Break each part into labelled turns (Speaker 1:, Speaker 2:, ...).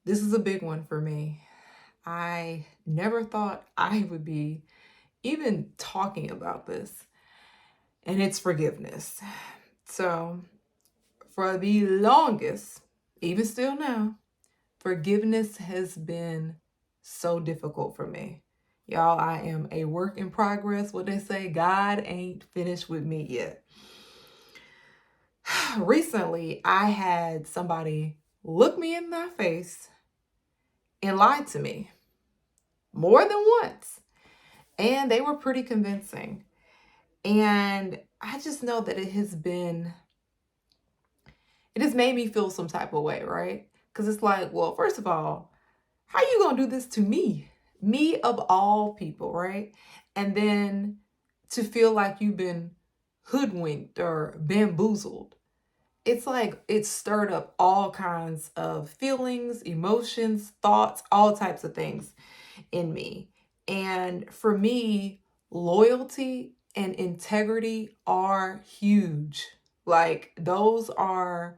Speaker 1: This is a big one for me. I never thought I would be even talking about this, and it's forgiveness. So, for the longest, even still now, forgiveness has been so difficult for me. Y'all, I am a work in progress. What they say, God ain't finished with me yet. Recently, I had somebody look me in my face and lie to me more than once. And they were pretty convincing. And I just know that it has made me feel some type of way, right? Because it's like, well, first of all, how you gonna do this to me? Me of all people, right? And then to feel like you've been hoodwinked or bamboozled. It's like it stirred up all kinds of feelings, emotions, thoughts, all types of things in me. And for me, loyalty and integrity are huge. Like those are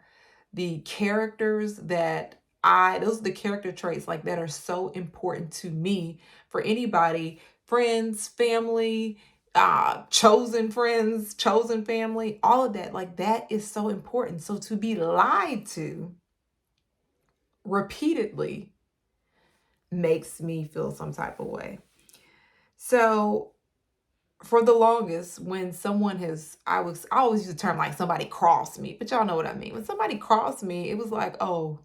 Speaker 1: the characters that those are the character traits like that are so important to me for anybody, friends, family, chosen friends, chosen family, all of that. Like that is so important. So to be lied to repeatedly makes me feel some type of way. So for the longest, when someone has, I always use the term like somebody crossed me, but y'all know what I mean. When somebody crossed me, it was like, oh,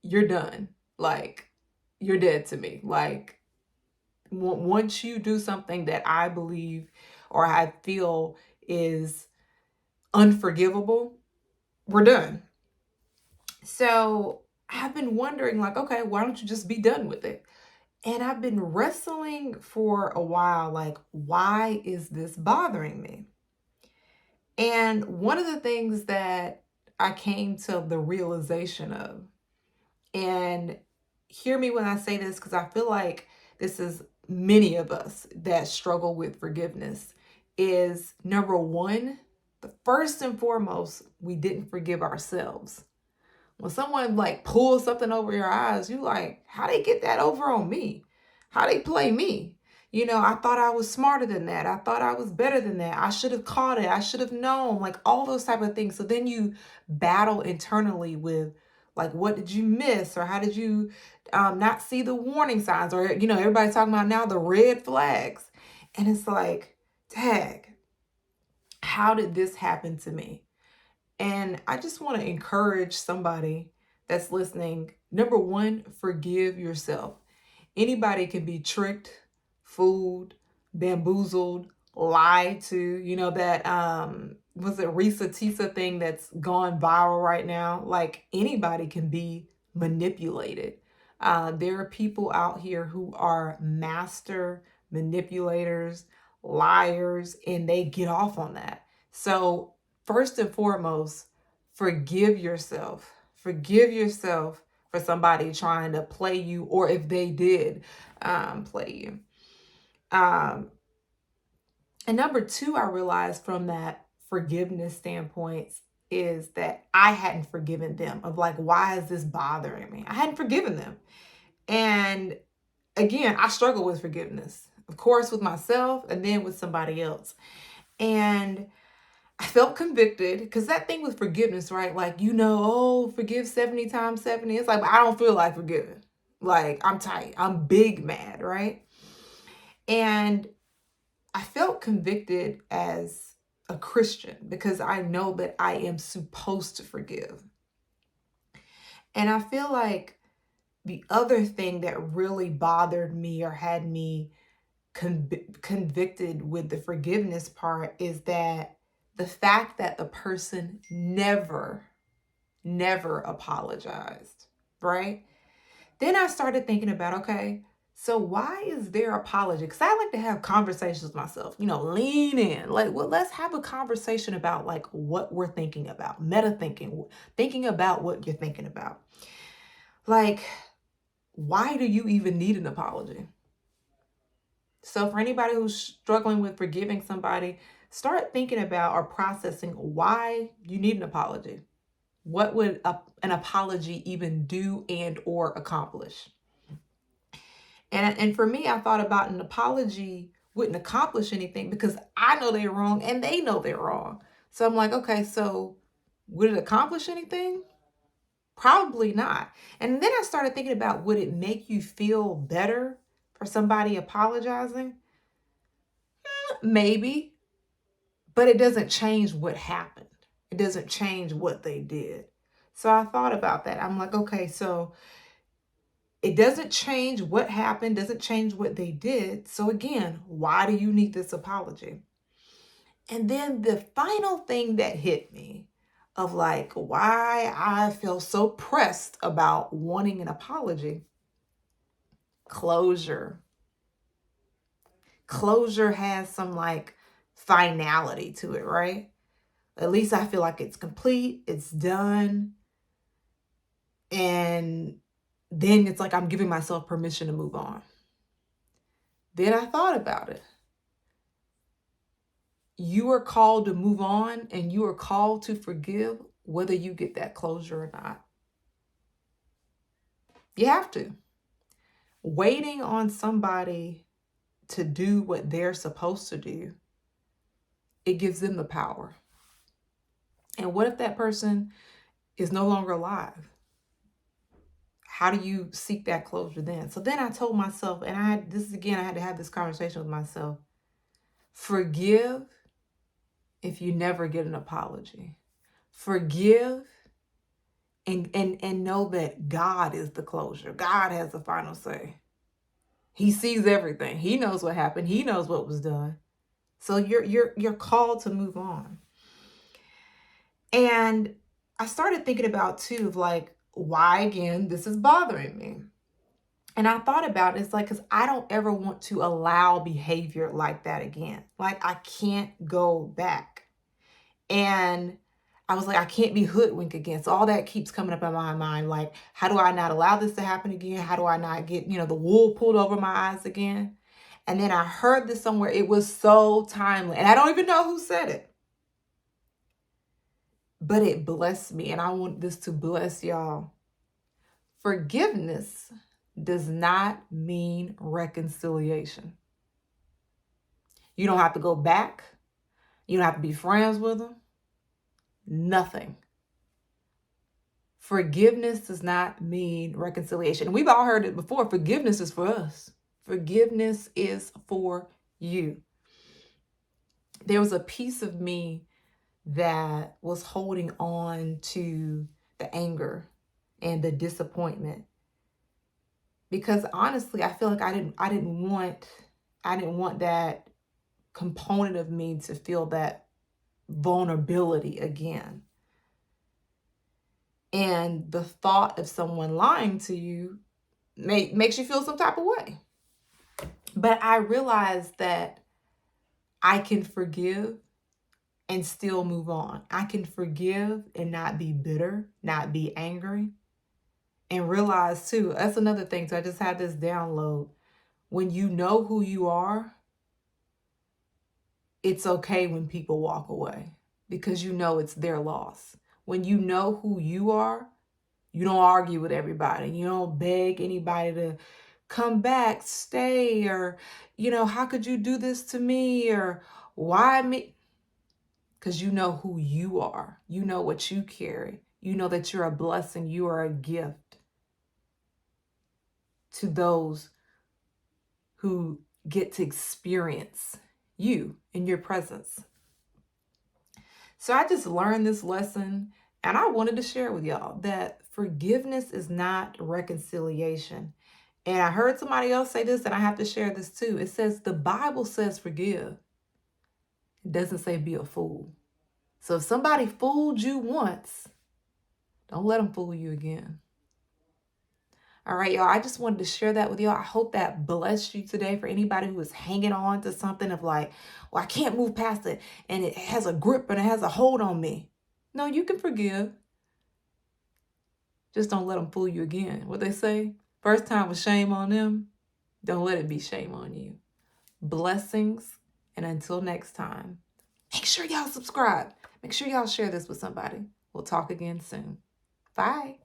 Speaker 1: you're done. Like, you're dead to me. Like, once you do something that I believe or I feel is unforgivable, we're done. So I've been wondering, like, okay, why don't you just be done with it? And I've been wrestling for a while, like, why is this bothering me? And one of the things that I came to the realization of, and hear me when I say this, because I feel like this is many of us that struggle with forgiveness, is number one, the first and foremost, we didn't forgive ourselves. When someone like pulls something over your eyes, you like, how they get that over on me? How they play me? I thought I was smarter than that. I thought I was better than that. I should have caught it. I should have known, like all those type of things. So then you battle internally with like, what did you miss? Or how did you not see the warning signs? Or, everybody's talking about now the red flags. And it's like, tag, how did this happen to me? And I just want to encourage somebody that's listening. Number one, forgive yourself. Anybody can be tricked, fooled, bamboozled, lied to. That was it Risa Tisa thing that's gone viral right now. Like anybody can be manipulated. There are people out here who are master manipulators, liars, and they get off on that. So first and foremost, forgive yourself. Forgive yourself for somebody trying to play you, or if they did play you. Um, and number two, I realized from that forgiveness standpoint is that I hadn't forgiven them. Of like, why is this bothering me? I hadn't forgiven them. And again, I struggle with forgiveness, of course, with myself and then with somebody else. And I felt convicted because that thing with forgiveness, right? Like, oh, forgive 70 times 70. It's like, I don't feel like forgiving. Like, I'm tight. I'm big mad, right? And I felt convicted as a Christian because I know that I am supposed to forgive. And I feel like the other thing that really bothered me or had me convicted with the forgiveness part is that the fact that the person never apologized, right? Then I started thinking about, okay, so why is there apology? Because I like to have conversations with myself, lean in. Like, well, let's have a conversation about like what we're thinking about, meta thinking about what you're thinking about. Like, why do you even need an apology? So for anybody who's struggling with forgiving somebody, start thinking about or processing why you need an apology. What would an apology even do and or accomplish? And for me, I thought about an apology wouldn't accomplish anything because I know they're wrong and they know they're wrong. So I'm like, okay, so would it accomplish anything? Probably not. And then I started thinking about, would it make you feel better for somebody apologizing? Maybe, but it doesn't change what happened. It doesn't change what they did. So I thought about that. I'm like, okay, so it doesn't change what happened, doesn't change what they did. So again, why do you need this apology? And then the final thing that hit me of like why I feel so pressed about wanting an apology, closure. Closure has some like finality to it, right? At least I feel like it's complete, it's done. And then it's like I'm giving myself permission to move on. Then I thought about it. You are called to move on and you are called to forgive whether you get that closure or not. You have to. Waiting on somebody to do what they're supposed to do, it gives them the power. And what if that person is no longer alive? How do you seek that closure then? So then I told myself, and I had to have this conversation with myself. Forgive if you never get an apology. Forgive and know that God is the closure. God has the final say. He sees everything. He knows what happened. He knows what was done. So you're called to move on. And I started thinking about too of like why again this is bothering me. And I thought about it, it's like, because I don't ever want to allow behavior like that again. Like, I can't go back. And I was like, I can't be hoodwinked again. So all that keeps coming up in my mind. Like, how do I not allow this to happen again? How do I not get, the wool pulled over my eyes again? And then I heard this somewhere. It was so timely. And I don't even know who said it. But it blessed me. And I want this to bless y'all. Forgiveness does not mean reconciliation. You don't have to go back. You don't have to be friends with them. Nothing. Forgiveness does not mean reconciliation. And we've all heard it before. Forgiveness is for us. Forgiveness is for you. There was a piece of me that was holding on to the anger and the disappointment. Because honestly, I feel like I didn't want that component of me to feel that vulnerability again. And the thought of someone lying to you makes you feel some type of way. But I realized that I can forgive and still move on. I can forgive and not be bitter, not be angry. And realize too, that's another thing. So I just had this download. When you know who you are, it's okay when people walk away because you know it's their loss. When you know who you are, you don't argue with everybody. You don't beg anybody to come back, stay, or, how could you do this to me? Or why me? Because you know who you are. You know what you carry. You know that you're a blessing. You are a gift to those who get to experience you in your presence. So I just learned this lesson and I wanted to share with y'all that forgiveness is not reconciliation. And I heard somebody else say this and I have to share this too. It says the Bible says forgive. It doesn't say be a fool. So if somebody fooled you once, don't let them fool you again. All right, y'all, I just wanted to share that with y'all. I hope that blessed you today for anybody who is hanging on to something of like, well, I can't move past it and it has a grip and it has a hold on me. No, you can forgive. Just don't let them fool you again. What they say, first time was shame on them. Don't let it be shame on you. Blessings. And until next time, make sure y'all subscribe. Make sure y'all share this with somebody. We'll talk again soon. Bye.